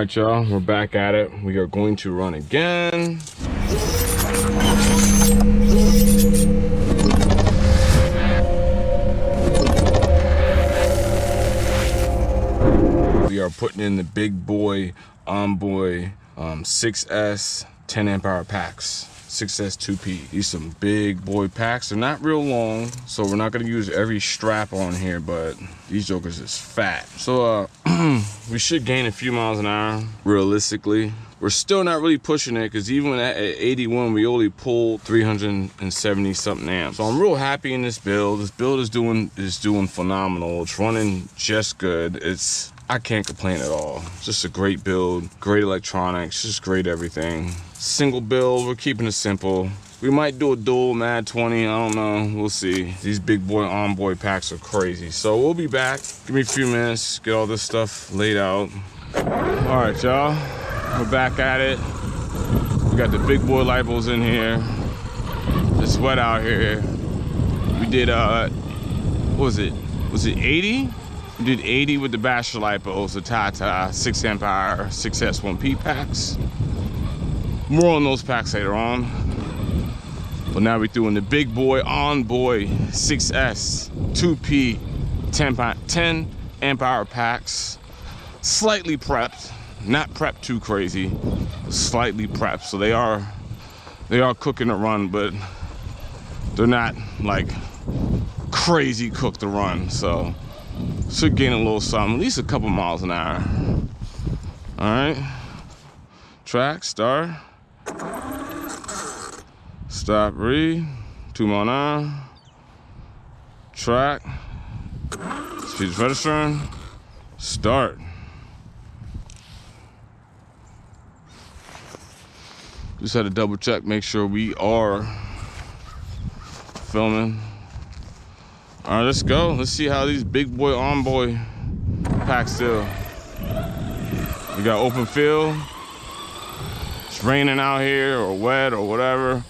right, y'all, we're back at it. We are going to run again. We are putting in the big boy ONBO 6S 10 amp hour packs. 6S 2P. These some big boy packs. They're not real long, so we're not gonna use every strap on here, but these jokers is fat. So we should gain a few miles an hour, realistically. We're still not really pushing it, because even at 81, we only pulled 370 something amps. So I'm real happy in this build. This build is doing phenomenal. It's running just good. I can't complain at all. It's just a great build, great electronics, just great everything. Single build, we're keeping it simple. We might do a dual MAD 20, I don't know, we'll see. These big boy ONBO packs are crazy. So we'll be back. Give me a few minutes, get all this stuff laid out. All right, y'all, we're back at it. We got the big boy lipos in here. It's wet out here. We did, what was it? Was it 80? We did 80 with the Basher lipos, the Tata 6 amp hour 6S1P packs. More on those packs later on. But now we're doing the big boy ONBO 6S 2P 10 amp hour packs. Slightly prepped, not prepped too crazy, slightly prepped. So they are cooking to run, but they're not like crazy cooked to run. So should gain a little something, at least a couple miles an hour. All right, track, start, stop, read, 2 mile an hour, track, speed is registering, start. Just had to double check, make sure we are filming. All right, let's go. Let's see how these big boy ONBO packs do. We got open field. It's raining out here or wet or whatever.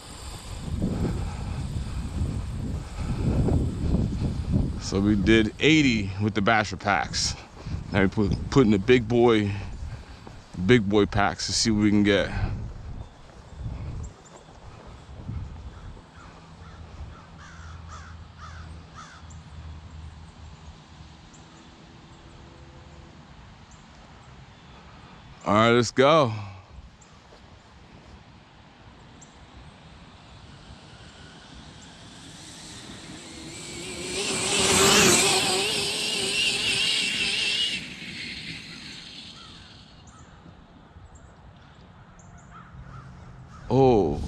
So we did 80 with the Basher packs. Now we putting the big boy packs to see what we can get. All right, let's go. Oh.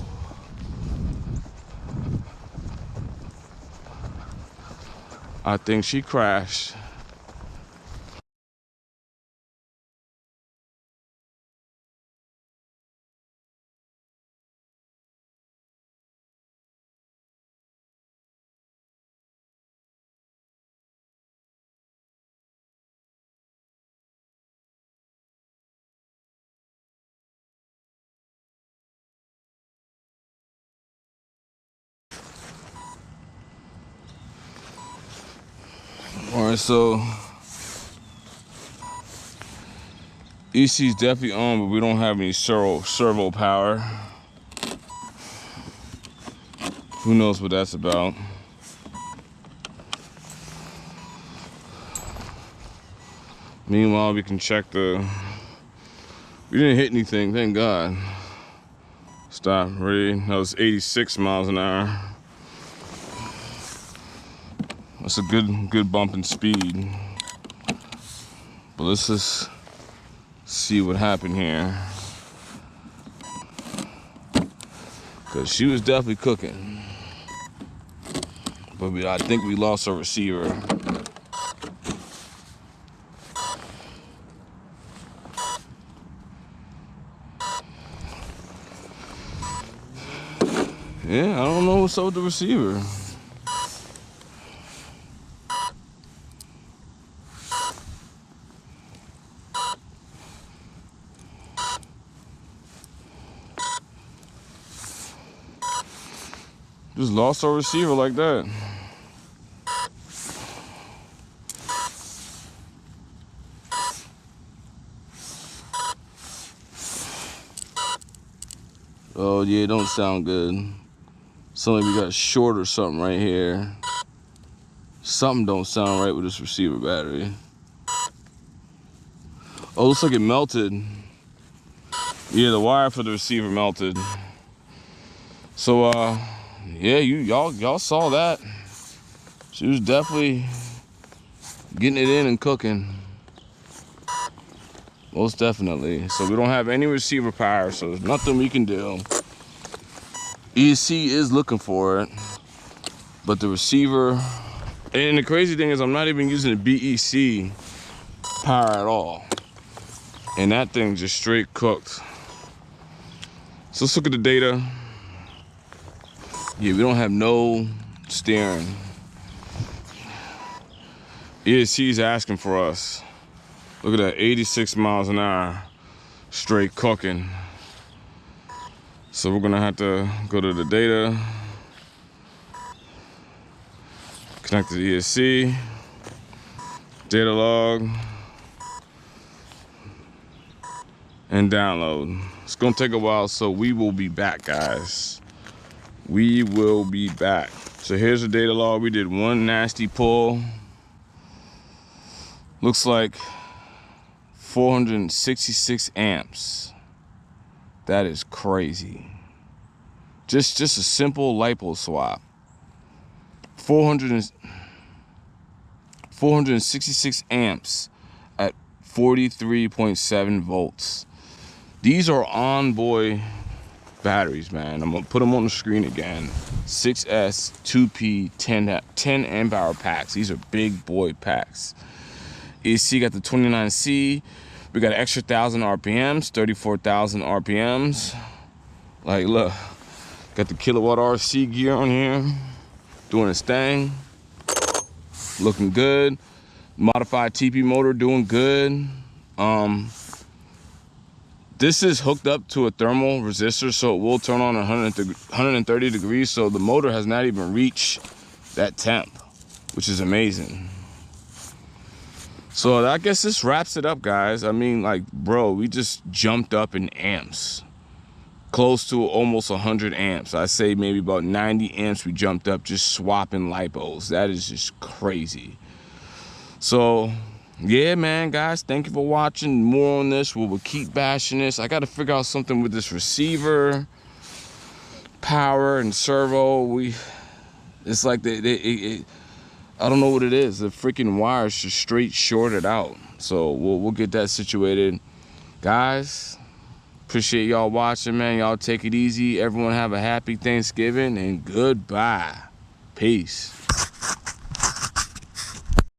I think she crashed. All right, so EC is definitely on, but we don't have any servo power. Who knows what that's about? Meanwhile, we can check we didn't hit anything, thank God. Stop, ready? That was 86 miles an hour. That's a good bump in speed. But let's just see what happened here. Cause she was definitely cooking. But I think we lost our receiver. Yeah, I don't know what's up with the receiver. Just lost our receiver like that. Oh yeah, it don't sound good. Sound like we got short or something right here. Something don't sound right with this receiver battery. Oh, looks like it melted. Yeah, the wire for the receiver melted. So yeah, y'all saw that. She was definitely getting it in and cooking. Most definitely. So we don't have any receiver power, so there's nothing we can do. ESC is looking for it, but the receiver, and the crazy thing is I'm not even using the BEC power at all. And that thing just straight cooked. So let's look at the data. Yeah, we don't have no steering. ESC is asking for us. Look at that, 86 miles an hour, straight cooking. So we're gonna have to go to the data, connect to the ESC, data log, and download. It's gonna take a while, so we will be back, guys. We will be back. So here's the data log. We did one nasty pull. Looks like 466 amps. That is crazy. Just a simple LiPo swap. 466 amps at 43.7 volts. These are ONBO batteries, man. I'm gonna put them on the screen again. 6S 2P 10 amp hour packs. These are big boy packs. ESC got the 29C. We got an extra 1,000 RPMs, 34,000 RPMs. Like, look, got the KiloWattRC gear on here, doing its thing, looking good. Modified TP motor, doing good. This is hooked up to a thermal resistor, so it will turn on 130 degrees, so the motor has not even reached that temp, which is amazing. So I guess this wraps it up, guys. I mean, like, bro, we just jumped up in amps. Close to almost 100 amps. I say maybe about 90 amps we jumped up just swapping LiPos. That is just crazy. So, yeah, man, guys, thank you for watching. More on this. We'll keep bashing this. I got to figure out something with this receiver, power, and servo. It's like I don't know what it is. The freaking wires just straight shorted out. So we'll get that situated. Guys, appreciate y'all watching, man. Y'all take it easy. Everyone have a happy Thanksgiving and goodbye. Peace.